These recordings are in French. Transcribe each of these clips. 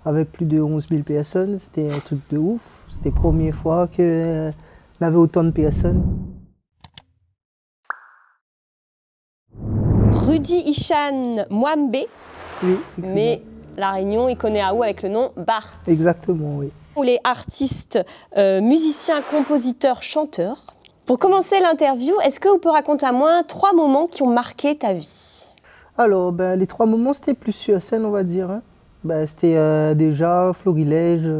avec plus de 11 000 personnes. C'était un truc de ouf. C'était la première fois qu'on avait autant de personnes. Rudy Hicham Mwambe, Oui, mais La Réunion, il connaît à où avec le nom Bart. exactement, oui. Pour les artistes, musiciens, compositeurs, chanteurs. Pour commencer l'interview, est-ce que vous pouvez raconter à moi 3 moments qui ont marqué ta vie? Alors, les 3 moments, c'était plus sur scène, on va dire. Hein. C'était déjà Florilège,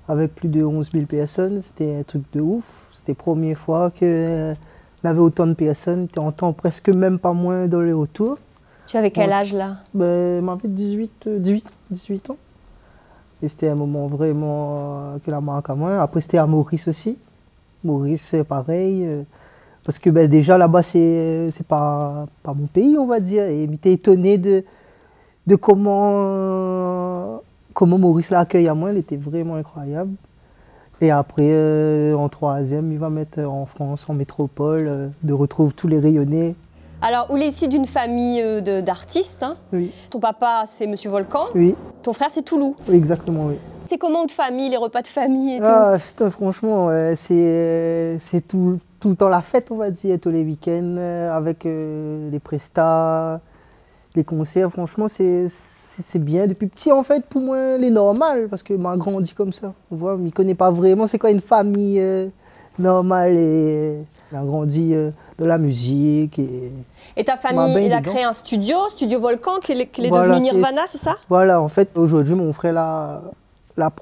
avec plus de 11 000 personnes. C'était un truc de ouf. C'était la première fois qu'on avait autant de personnes. Tu entends presque même pas moins dans les retours. Tu avais quel âge là? J'avais 18 ans. Et c'était un moment vraiment que la marque à moi. Après, c'était à Maurice aussi. Maurice, c'est pareil. Parce que déjà là-bas, c'est pas mon pays, on va dire. Et j'étais étonné de comment Maurice l'accueille à moi. Il était vraiment incroyable. Et après, en 3e, il va mettre en France, en métropole, de retrouver tous les rayonnés. Alors, Oulé est issu d'une famille d'artistes. Hein. Oui. Ton papa, c'est Monsieur Volcan. Oui. Ton frère, c'est Toulou. Oui, exactement, oui. C'est comment de famille, les repas de famille et tout? Franchement, c'est tout le temps la fête, on va dire, tous les week-ends, avec les prestats, les concerts. Franchement, c'est bien. Depuis petit, en fait, pour moi, c'est normal, parce que m'a grandi comme ça. On voit, je ne connais pas vraiment c'est quoi une famille normale. Et j'ai grandi dans la musique. Et ta famille, il a créé un studio Volcan, qui est Voilà, devenu Nirvana, c'est ça? Voilà, en fait, aujourd'hui, mon frère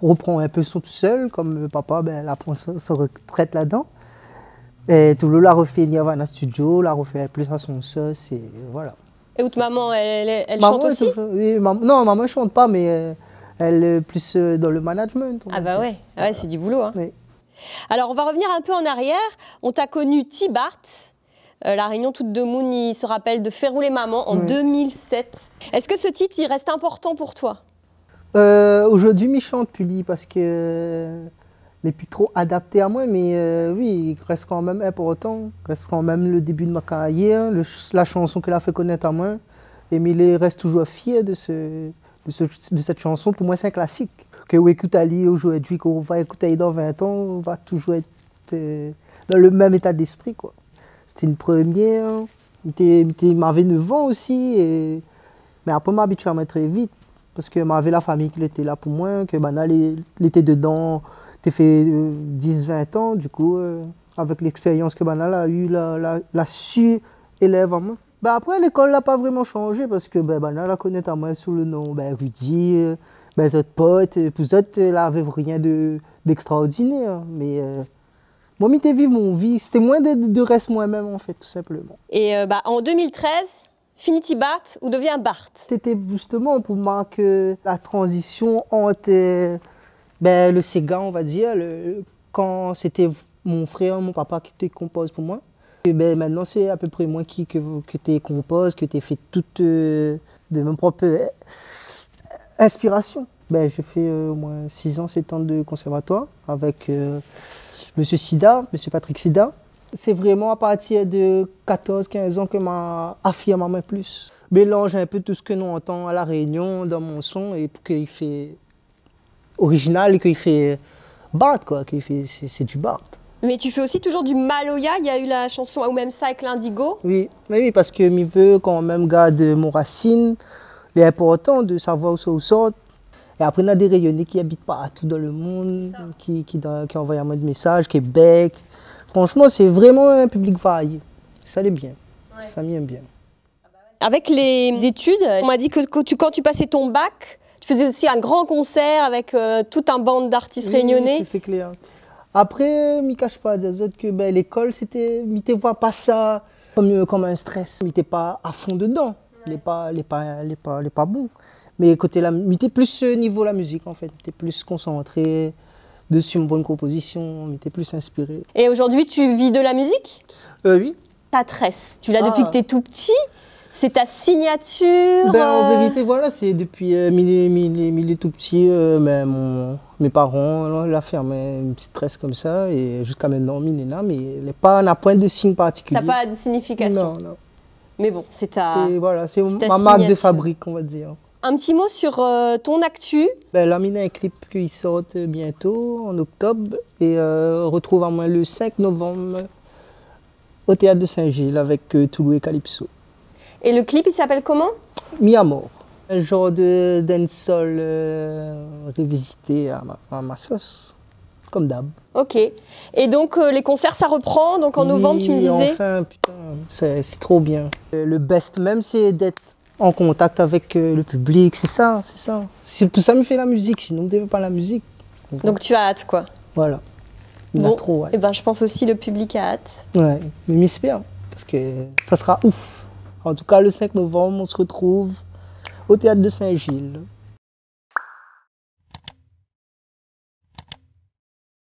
reprend un peu son tout seul, comme papa, il prend sa retraite là-dedans. Et Toulou l'a refait Nirvana Studio, l'a refait plus à son sauce, et voilà. Et où maman, elle chante aussi? Oui, non, maman ne chante pas, mais elle est plus dans le management. Ah bah ouais, ouais, c'est du boulot. Hein. Oui. Alors, on va revenir un peu en arrière. On t'a connu T-Bart. La Réunion toute de Moon, il se rappelle de Faire rouler maman en 2007. Est-ce que ce titre, il reste important pour toi? Aujourd'hui, je chante plus parce que n'est plus trop adapté à moi, mais oui, il reste quand même important. Il reste quand même le début de ma carrière, la chanson qu'elle a fait connaître à moi. Et il reste toujours fier de cette chanson. Pour moi, c'est un classique. Que on écoute aujourd'hui, qu'on va écouter dans 20 ans, on va toujours être dans le même état d'esprit, quoi. C'était une première. J'avais 9 ans aussi. Mais après, je m'habitue à moi très vite. Parce que j'avais la famille qui était là pour moi, que il était dedans, j'ai fait 10-20 ans. Du coup, avec l'expérience que Banal a eue, la su élève à moi. Après, l'école n'a pas vraiment changé parce que Banal la connaît à moi sous le nom Rudy, mes autres potes. Pour eux, elle n'avait rien d'extraordinaire. Mais moi, j'étais vivre mon vie. C'était moins de reste moi-même, en fait, tout simplement. Et en 2013, fini T-Bart ou devient Bart? C'était justement pour moi que la transition entre le Sega, on va dire, quand c'était mon frère, mon papa qui te compose pour moi. Et maintenant, c'est à peu près moi que tu composes, que tu fait toute de mes propres inspirations. J'ai fait au moins 6 ans, 7 ans de conservatoire avec Monsieur Sida, Monsieur Patrick Sida. C'est vraiment à partir de 14-15 ans que m'a affirmé plus. Mélange un peu tout ce que nous entend à La Réunion dans mon son et pour qu'il fait original et qu'il fait Bart, quoi. C'est du Bart. Mais tu fais aussi toujours du Maloya. Il y a eu la chanson ou même ça avec l'Indigo. Oui, mais oui, parce que je veux quand même garder mon racine. Il est important de savoir où ça sort. Et après, on a des rayonnés qui habitent partout dans le monde, qui envoient un de messages, Québec. Franchement, c'est vraiment un public varié. Ça allait bien. Ouais. Ça m'aime bien. Avec les études, on m'a dit que quand tu passais ton bac, tu faisais aussi un grand concert avec tout un band d'artistes réunionnais. C'est clair. Après, je ne me cache pas des autres que l'école, c'était, je ne vois pas ça comme un stress. Je n'étais pas à fond dedans. Il n'est pas bon. Mais côté j'étais plus niveau la musique, en fait. J'étais plus concentré dessus une bonne composition, j'étais plus inspiré. Et aujourd'hui, tu vis de la musique? Oui. Ta tresse, tu l'as depuis que tu es tout petit? C'est ta signature? En vérité, voilà, c'est depuis mille tout petit, mes parents l'ont fermé une petite tresse comme ça, et jusqu'à maintenant, Milena, mais il n'est pas un point de signe particulier. Ça n'a pas de signification? Non. Mais bon, c'est ta ma marque de fabrique, on va dire. Un petit mot sur ton actu. Ben, là, il y a un clip qui sort bientôt, en octobre, et retrouve à moi le 5 novembre au Théâtre de Saint-Gilles avec Toulouse et Calypso. Et le clip, il s'appelle comment? Mi Amor. Un genre de dancehall revisité à ma sauce, comme d'hab. Ok. Et donc, les concerts, ça reprend. Donc, en novembre, tu me disais. Enfin, putain, c'est trop bien. Le best même, c'est d'être en contact avec le public, c'est ça, c'est ça. Tout ça me fait la musique, sinon on ne développe pas la musique. Donc, tu as hâte, quoi. Voilà. Il Bon, a trop, ouais. Et ben, je pense aussi le public a hâte. Ouais, mais m'espère, parce que ça sera ouf. En tout cas, le 5 novembre, on se retrouve au Théâtre de Saint-Gilles.